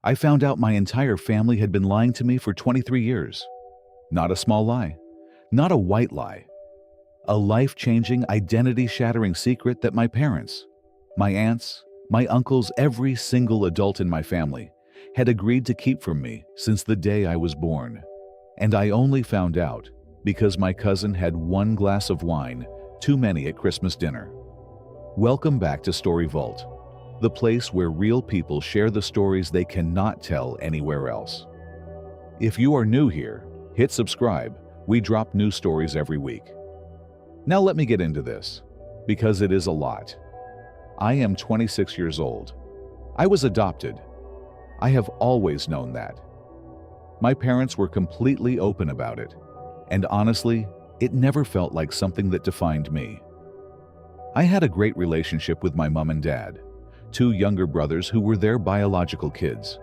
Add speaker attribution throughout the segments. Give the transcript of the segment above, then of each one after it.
Speaker 1: I found out my entire family had been lying to me for 23 years. Not a small lie. Not a white lie. A life-changing, identity-shattering secret that my parents, my aunts, my uncles, every single adult in my family had agreed to keep from me since the day I was born. And I only found out because my cousin had one glass of wine too many at Christmas dinner. Welcome back to Story Vault, the place where real people share the stories they cannot tell anywhere else. If you are new here, hit subscribe. We drop new stories every week. Now let me get into this, because it is a lot. I am 26 years old. I was adopted. I have always known that. My parents were completely open about it, and honestly, it never felt like something that defined me. I had a great relationship with my mom and dad, two younger brothers who were their biological kids,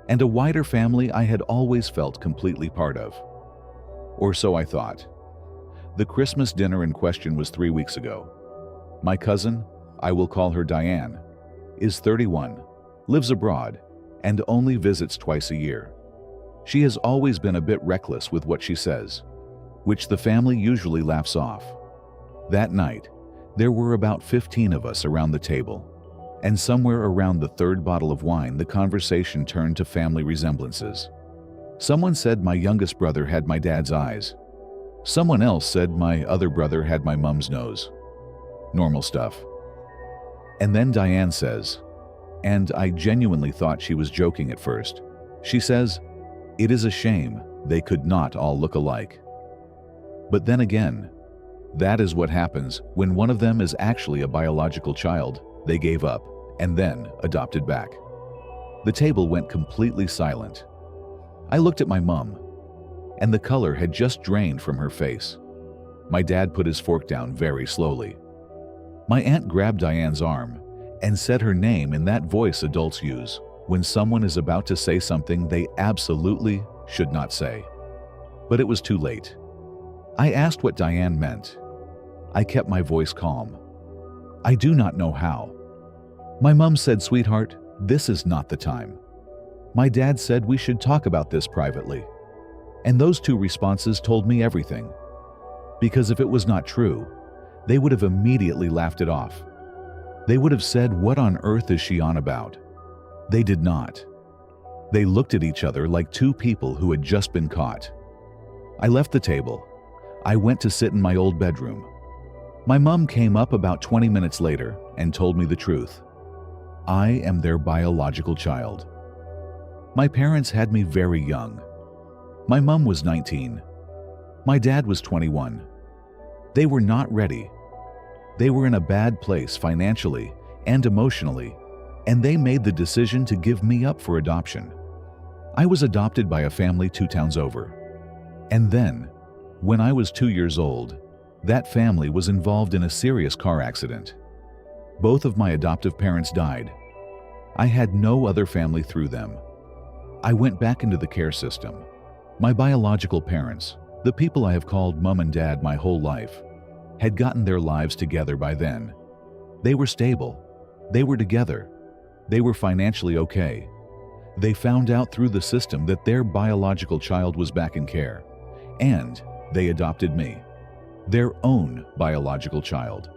Speaker 1: and a wider family I had always felt completely part of. Or so I thought. The Christmas dinner in question was 3 weeks ago. My cousin, I will call her Diane, is 31, lives abroad, and only visits twice a year. She has always been a bit reckless with what she says, which the family usually laughs off. That night, there were about 15 of us around the table, and somewhere around the third bottle of wine, the conversation turned to family resemblances. Someone said my youngest brother had my dad's eyes. Someone else said my other brother had my mom's nose. Normal stuff. And then Diane says, and I genuinely thought she was joking at first, she says, "It is a shame they could not all look alike." But then again, that is what happens when one of them is actually a biological child they gave up and then adopted back. The table went completely silent. I looked at my mom, and the color had just drained from her face. My dad put his fork down very slowly. My aunt grabbed Diane's arm and said her name in that voice adults use when someone is about to say something they absolutely should not say. But it was too late. I asked what Diane meant. I kept my voice calm. I do not know how. My mom said, "Sweetheart, this is not the time." My dad said we should talk about this privately. And those two responses told me everything. Because if it was not true, they would have immediately laughed it off. They would have said, "What on earth is she on about?" They did not. They looked at each other like two people who had just been caught. I left the table. I went to sit in my old bedroom. My mom came up about 20 minutes later and told me the truth. I am their biological child. My parents had me very young. My mom was 19. My dad was 21. They were not ready. They were in a bad place financially and emotionally, and they made the decision to give me up for adoption. I was adopted by a family 2 towns over. And then, when I was 2 years old, that family was involved in a serious car accident. Both of my adoptive parents died. I had no other family through them. I went back into the care system. My biological parents, the people I have called mom and dad my whole life, had gotten their lives together by then. They were stable. They were together. They were financially okay. They found out through the system that their biological child was back in care, and they adopted me, their own biological child.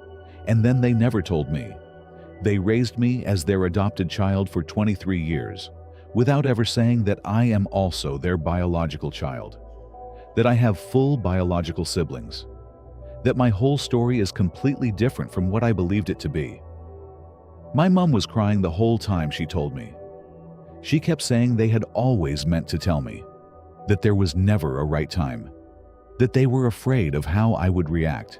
Speaker 1: And then they never told me. They raised me as their adopted child for 23 years, without ever saying that I am also their biological child, that I have full biological siblings, that my whole story is completely different from what I believed it to be. My mom was crying the whole time she told me. She kept saying they had always meant to tell me, that there was never a right time, that they were afraid of how I would react,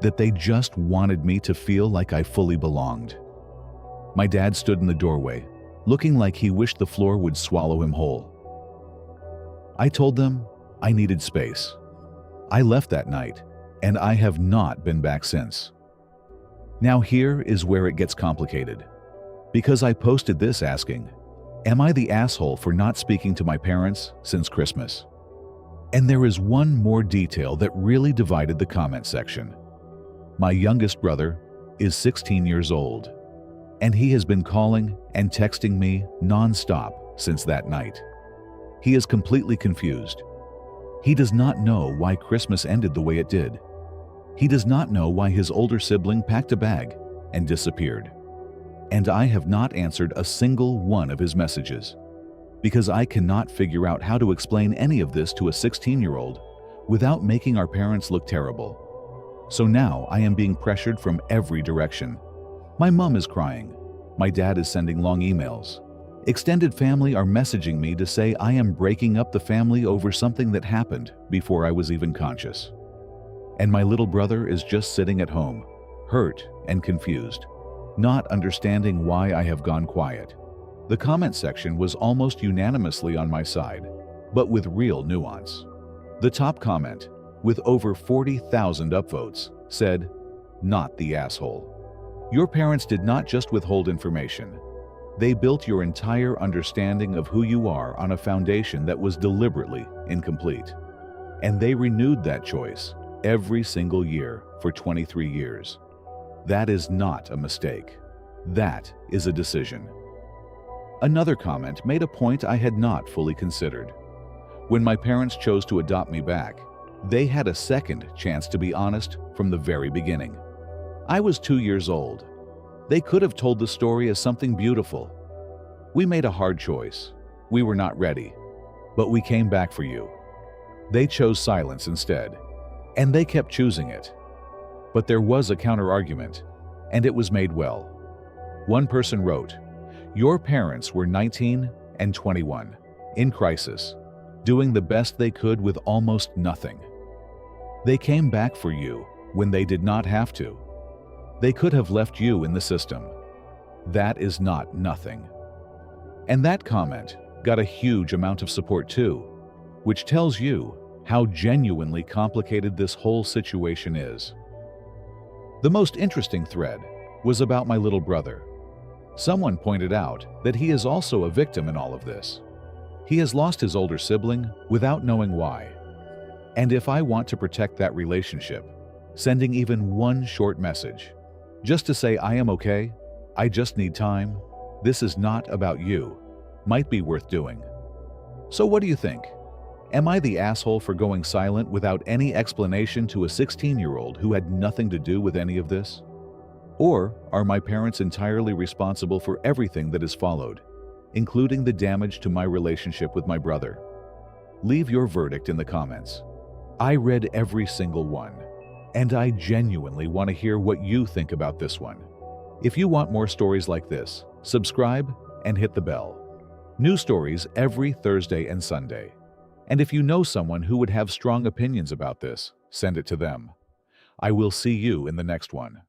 Speaker 1: that they just wanted me to feel like I fully belonged. My dad stood in the doorway, looking like he wished the floor would swallow him whole. I told them I needed space. I left that night, and I have not been back since. Now here is where it gets complicated, because I posted this asking, am I the asshole for not speaking to my parents since Christmas? And there is one more detail that really divided the comment section. My youngest brother is 16 years old, and he has been calling and texting me non-stop since that night. He is completely confused. He does not know why Christmas ended the way it did. He does not know why his older sibling packed a bag and disappeared. And I have not answered a single one of his messages, because I cannot figure out how to explain any of this to a 16-year-old without making our parents look terrible. So now I am being pressured from every direction. My mom is crying. My dad is sending long emails. Extended family are messaging me to say I am breaking up the family over something that happened before I was even conscious. And my little brother is just sitting at home, hurt and confused, not understanding why I have gone quiet. The comment section was almost unanimously on my side, but with real nuance. The top comment, with over 40,000 upvotes, said, "Not the asshole. Your parents did not just withhold information. They built your entire understanding of who you are on a foundation that was deliberately incomplete. And they renewed that choice every single year for 23 years. That is not a mistake. That is a decision." Another comment made a point I had not fully considered. When my parents chose to adopt me back, they had a second chance to be honest from the very beginning. I was 2 years old. They could have told the story as something beautiful. "We made a hard choice. We were not ready, but we came back for you." They chose silence instead, and they kept choosing it. But there was a counter-argument, and it was made well. One person wrote, "Your parents were 19 and 21, in crisis, doing the best they could with almost nothing. They came back for you when they did not have to. They could have left you in the system. That is not nothing." And that comment got a huge amount of support too, which tells you how genuinely complicated this whole situation is. The most interesting thread was about my little brother. Someone pointed out that he is also a victim in all of this. He has lost his older sibling without knowing why. And if I want to protect that relationship, sending even one short message, just to say I am okay, I just need time, this is not about you, might be worth doing. So what do you think? Am I the asshole for going silent without any explanation to a 16-year-old who had nothing to do with any of this? Or are my parents entirely responsible for everything that has followed, including the damage to my relationship with my brother? Leave your verdict in the comments. I read every single one, and I genuinely want to hear what you think about this one. If you want more stories like this, subscribe and hit the bell. New stories every Thursday and Sunday. And if you know someone who would have strong opinions about this, send it to them. I will see you in the next one.